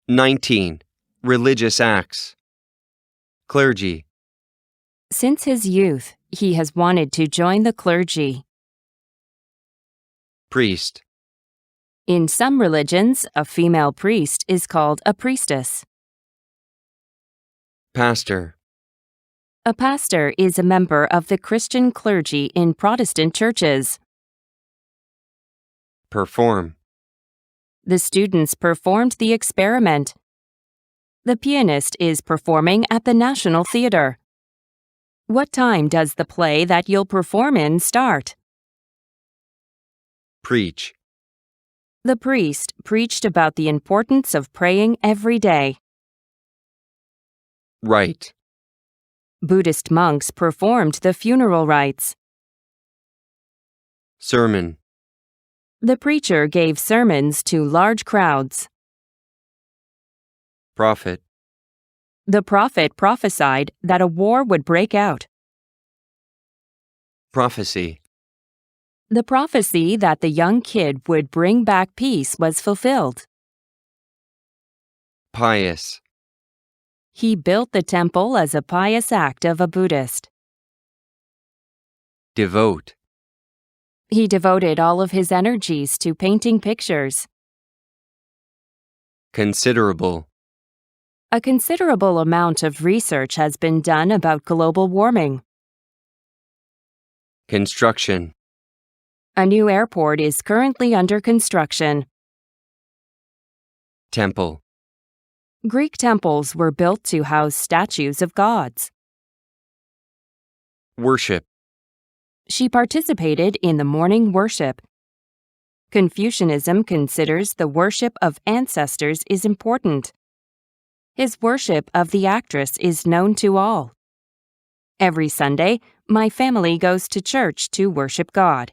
19. Religious acts. Clergy. Since his youth, he has wanted to join the clergy. Priest. In some religions, a female priest is called a priestess. Pastor. A pastor is a member of the Christian clergy in Protestant churches. Perform. The students performed the experiment. The pianist is performing at the National Theatre. What time does the play that you'll perform in start? Preach. The priest preached about the importance of praying every day. Rite. Buddhist monks performed the funeral rites. Sermon. The preacher gave sermons to large crowds. Prophet. The prophet prophesied that a war would break out. Prophecy. The prophecy that the young kid would bring back peace was fulfilled. Pious. He built the temple as a pious act of a Buddhist. Devote. He devoted all of his energies to painting pictures. Considerable. A considerable amount of research has been done about global warming. Construction. A new airport is currently under construction. Temple. Greek temples were built to house statues of gods. Worship. She participated in the morning worship. Confucianism considers the worship of ancestors is important. His worship of the actress is known to all. Every Sunday, my family goes to church to worship God.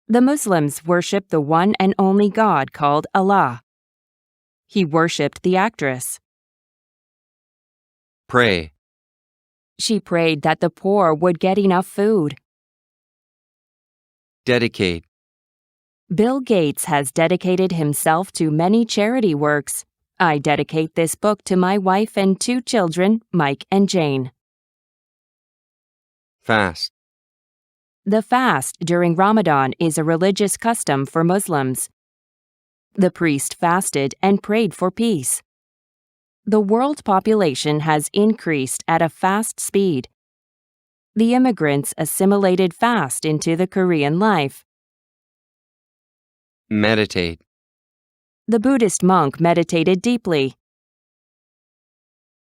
The Muslims worship the one and only God called Allah. He worshipped the actress. Pray. She prayed that the poor would get enough food. Dedicate. Bill Gates has dedicated himself to many charity works. I dedicate this book to my wife and 2 children, Mike and Jane. Fast. The fast during Ramadan is a religious custom for Muslims. The priest fasted and prayed for peace. The world population has increased at a fast speed. The immigrants assimilated fast into the Korean life. Meditate. The Buddhist monk meditated deeply.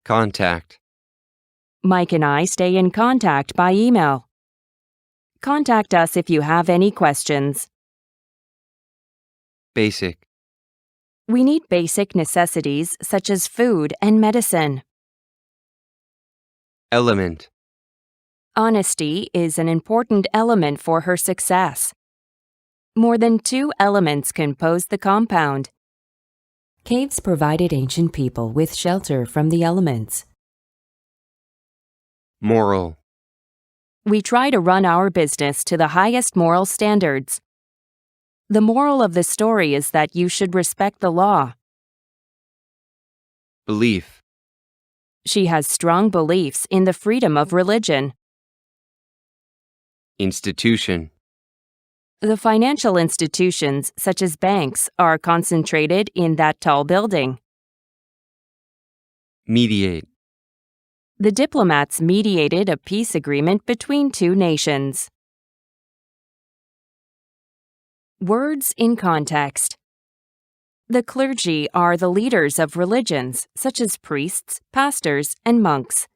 Contact. Mike and I stay in contact by email. Contact us if you have any questions. Basic. We need basic necessities such as food and medicine. Element. Honesty is an important element for her success. More than 2 elements compose the compound. Caves provided ancient people with shelter from the elements. Moral. We try to run our business to the highest moral standards. The moral of the story is that you should respect the law. Belief. She has strong beliefs in the freedom of religion. Institution. The financial institutions, such as banks, are concentrated in that tall building. Mediate. The diplomats mediated a peace agreement between 2 nations. Words in context. The clergy are the leaders of religions, such as priests, pastors, and monks.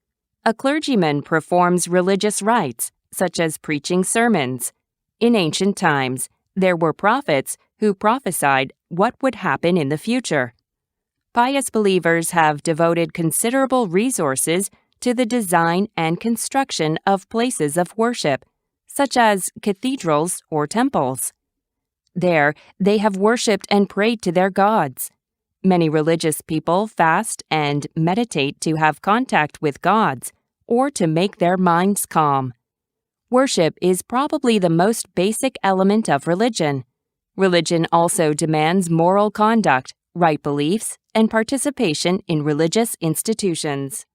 A clergyman performs religious rites, such as preaching sermons. In ancient times, there were prophets who prophesied what would happen in the future. Pious believers have devoted considerable resources to the design and construction of places of worship, such as cathedrals or temples. There, they have worshipped and prayed to their gods. Many religious people fast and meditate to have contact with gods or to make their minds calm. Worship is probably the most basic element of religion. Religion also demands moral conduct, right beliefs, and participation in religious institutions.